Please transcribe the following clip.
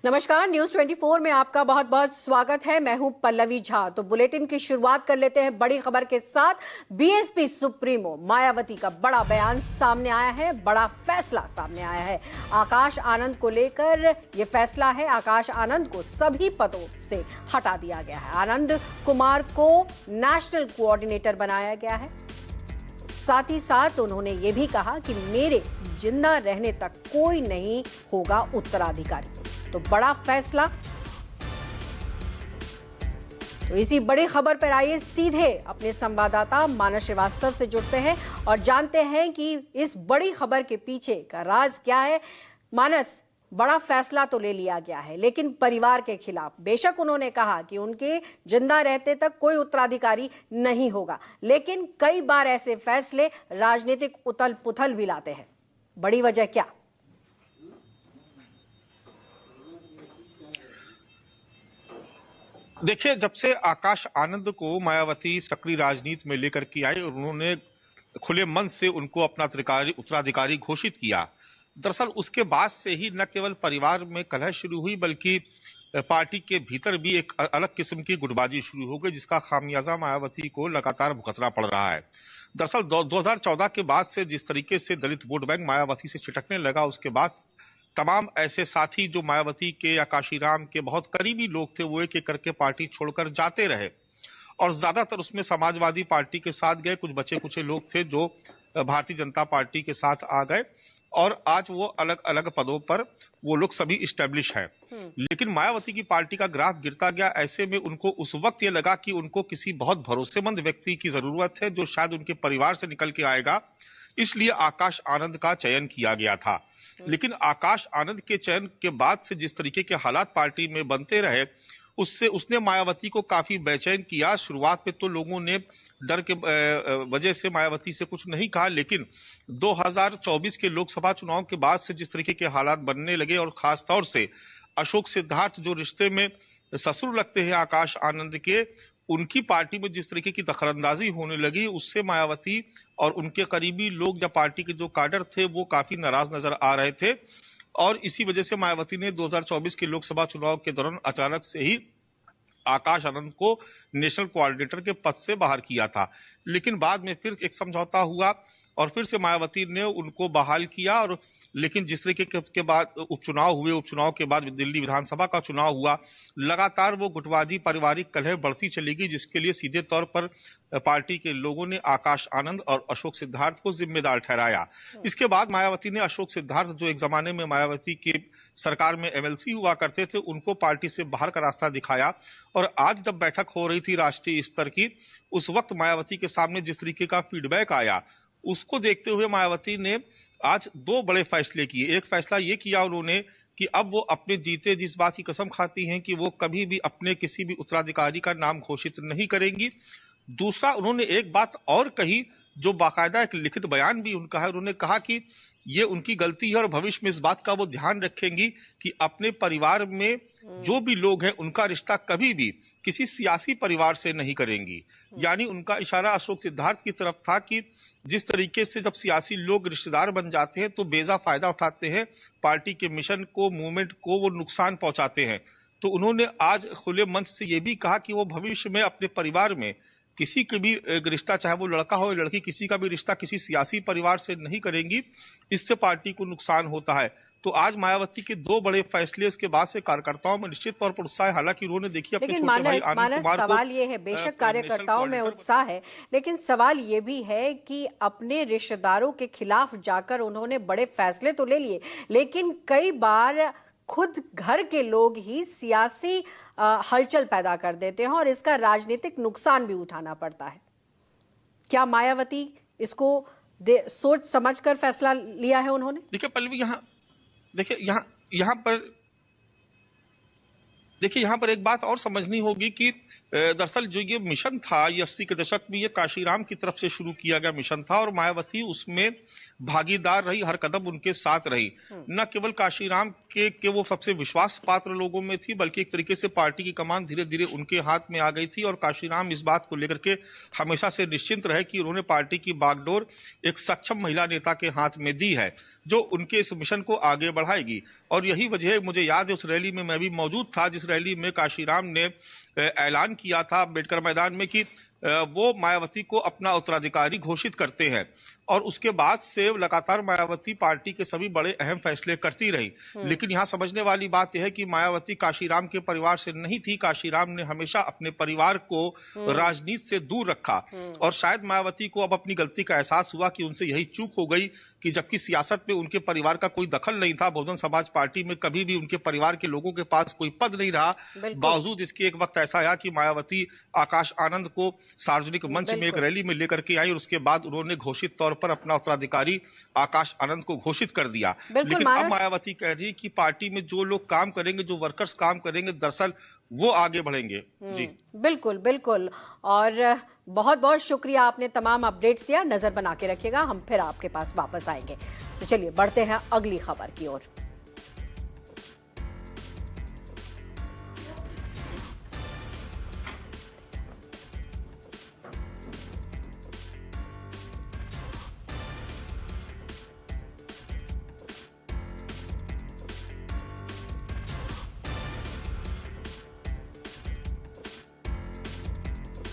नमस्कार, न्यूज 24 में आपका बहुत बहुत स्वागत है। मैं हूं पल्लवी झा। तो बुलेटिन की शुरुआत कर लेते हैं बड़ी खबर के साथ। बीएसपी सुप्रीमो मायावती का बड़ा बयान सामने आया है, बड़ा फैसला सामने आया है। आकाश आनंद को लेकर यह फैसला है। आकाश आनंद को सभी पदों से हटा दिया गया है। आनंद कुमार को नेशनल कोऑर्डिनेटर बनाया गया है। साथ ही साथ उन्होंने ये भी कहा कि मेरे जिंदा रहने तक कोई नहीं होगा उत्तराधिकारी। तो बड़ा फैसला। तो इसी बड़ी खबर पर आइए सीधे अपने संवाददाता मानस श्रीवास्तव से जुड़ते हैं और जानते हैं कि इस बड़ी खबर के पीछे का राज क्या है। मानस, बड़ा फैसला तो ले लिया गया है, लेकिन परिवार के खिलाफ। बेशक उन्होंने कहा कि उनके जिंदा रहते तक कोई उत्तराधिकारी नहीं होगा, लेकिन कई बार ऐसे फैसले राजनीतिक उथल पुथल भी लाते हैं। बड़ी वजह क्या? देखिए, जब से आकाश आनंद को मायावती सक्रिय राजनीति में लेकर के आई और उन्होंने खुले मन से उनको अपना उत्तराधिकारी घोषित किया, दरअसल उसके बाद से ही न केवल परिवार में कलह शुरू हुई, बल्कि पार्टी के भीतर भी एक अलग किस्म की गुटबाजी शुरू हो गई, जिसका खामियाजा मायावती को लगातार भुगतना पड़ रहा है। दरअसल 2014 के बाद से जिस तरीके से दलित वोट बैंक मायावती से छिटकने लगा, उसके बाद तमाम ऐसे साथी जो मायावती के या काशीराम के बहुत करीबी लोग थे, वो एक एक करके पार्टी छोड़कर जाते रहे और ज्यादातर उसमें समाजवादी पार्टी के साथ गए। कुछ बचे कुछ लोग थे जो भारतीय जनता पार्टी के साथ आ गए और आज वो अलग अलग पदों पर वो लोग सभी इस्टेब्लिश हैं। लेकिन मायावती की पार्टी का ग्राफ गिरता गया। ऐसे में उनको उस वक्त ये लगा कि उनको किसी बहुत भरोसेमंद व्यक्ति की जरूरत है जो शायद उनके परिवार से निकल के आएगा, इसलिए आकाश आनंद का चयन किया गया था। लेकिन आकाश आनंद के चयन के बाद से जिस तरीके के हालात पार्टी में बनते रहे, उससे उसने मायावती को काफी बेचैन किया। शुरुआत में तो लोगों ने डर के वजह से मायावती से कुछ नहीं कहा, लेकिन 2024 के लोकसभा चुनाव के बाद से जिस तरीके के हालात बनने लगे और खास तौर से अशोक सिद्धार्थ जो रिश्ते में ससुर लगते हैं आकाश आनंद के, उनकी पार्टी में जिस तरीके की दखलंदाजी होने लगी, उससे मायावती और उनके करीबी लोग या पार्टी के जो काडर थे वो काफी नाराज नजर आ रहे थे। और इसी वजह से मायावती ने 2024 के लोकसभा चुनाव के दौरान अचानक से ही आकाश आनंद को नेशनल कोऑर्डिनेटर के पद से बाहर किया था। लेकिन बाद में फिर एक समझौता हुआ और फिर से मायावती ने उनको बहाल किया। और लेकिन जिस तरीके के बाद उपचुनाव हुए, उपचुनाव के बाद दिल्ली विधानसभा का चुनाव हुआ, लगातार वो गुटबाजी, पारिवारिक कलह बढ़ती चली गई, जिसके लिए सीधे तौर पर पार्टी के लोगों ने आकाश आनंद और अशोक सिद्धार्थ को जिम्मेदार ठहराया। इसके बाद मायावती ने अशोक सिद्धार्थ, जो एक जमाने में मायावती की सरकार में एमएलसी हुआ करते थे, उनको पार्टी से बाहर का रास्ता दिखाया। और आज जब बैठक हो रही थी राष्ट्रीय स्तर की, उस वक्त मायावती के सामने जिस तरीके का फीडबैक आया, उसको देखते हुए मायावती ने आज दो बड़े फैसले किए। एक फैसला ये किया उन्होंने कि अब वो अपने जीते जिस बात की कसम खाती हैं कि वो कभी भी अपने किसी भी उत्तराधिकारी का नाम घोषित नहीं करेंगी। दूसरा, उन्होंने एक बात और कही जो बाकायदा एक लिखित बयान भी उनका है। उन्होंने कहा कि ये उनकी गलती है और भविष्य में इस बात का वो ध्यान रखेंगी कि अपने परिवार में जो भी लोग हैं उनका रिश्ता कभी भी किसी सियासी परिवार से नहीं करेंगी। यानी उनका इशारा अशोक सिद्धार्थ की तरफ था कि जिस तरीके से जब सियासी लोग रिश्तेदार बन जाते हैं तो बेजा फायदा उठाते हैं, पार्टी के मिशन को, मूवमेंट को वो नुकसान पहुंचाते हैं। तो उन्होंने आज खुले मंच से ये भी कहा कि वो भविष्य में अपने परिवार में किसी के भी रिश्ता, चाहे वो लड़का हो या लड़की, किसी का भी रिश्ता किसी सियासी परिवार से नहीं करेंगी। इससे पार्टी को नुकसान होता है। तो आज मायावती के दो बड़े फैसले, इसके बाद से कार्यकर्ताओं में निश्चित तौर पर उत्साह है। हालांकि उन्होंने देखिए अपने छोटे भाई आनंद कुमार को, सवाल ये है, बेशक कार्यकर्ताओं में उत्साह है, लेकिन सवाल ये भी है कि अपने रिश्तेदारों के खिलाफ जाकर उन्होंने बड़े फैसले तो ले लिए, लेकिन कई बार खुद घर के लोग ही सियासी हलचल पैदा कर देते हैं और इसका राजनीतिक नुकसान भी उठाना पड़ता है। क्या मायावती इसको सोच समझकर फैसला लिया है उन्होंने? देखिए पल्लवी, यहाँ पर एक बात और समझनी होगी कि दरअसल जो ये मिशन था, ये 80 के दशक में ये काशीराम की तरफ से शुरू किया गया मिशन था और मायावती उसमें भागीदार रही, हर कदम उनके साथ रही। न केवल काशीराम के वो सबसे विश्वास पात्र लोगों में थी, बल्कि एक तरीके से पार्टी की कमान धीरे धीरे उनके हाथ में आ गई थी। और काशीराम इस बात को लेकर के हमेशा से निश्चिंत रहे कि उन्होंने पार्टी की बागडोर एक सक्षम महिला नेता के हाथ में दी है, जो उनके इस मिशन को आगे बढ़ाएगी। और यही वजह है, मुझे याद है उस रैली में मैं भी मौजूद था, जिस रैली में काशीराम ने ऐलान किया था अम्बेडकर मैदान में कि वो मायावती को अपना उत्तराधिकारी घोषित करते हैं। और उसके बाद से लगातार मायावती पार्टी के सभी बड़े अहम फैसले करती रही। लेकिन यहाँ समझने वाली बात यह है कि मायावती काशीराम के परिवार से नहीं थी। काशीराम ने हमेशा अपने परिवार को राजनीति से दूर रखा और शायद मायावती को अब अपनी गलती का एहसास हुआ कि उनसे यही चूक हो गई कि जबकि सियासत में उनके परिवार का कोई दखल नहीं था, बहुजन समाज पार्टी में कभी भी उनके परिवार के लोगों के पास कोई पद नहीं रहा, बावजूद इसके एक वक्त ऐसा आया कि मायावती आकाश आनंद को सार्वजनिक मंच में एक रैली में लेकर के आई और उसके बाद उन्होंने घोषित तौर पर अपना उत्तराधिकारी आकाश आनंद को घोषित कर दिया। लेकिन अब मायावती कह रही कि पार्टी में जो लोग काम करेंगे, जो वर्कर्स काम करेंगे, दरअसल वो आगे बढ़ेंगे। जी बिल्कुल बिल्कुल। और बहुत बहुत शुक्रिया, आपने तमाम अपडेट्स दिया। नजर बना के रखिएगा, हम फिर आपके पास वापस आएंगे। तो चलिए बढ़ते हैं अगली खबर की ओर।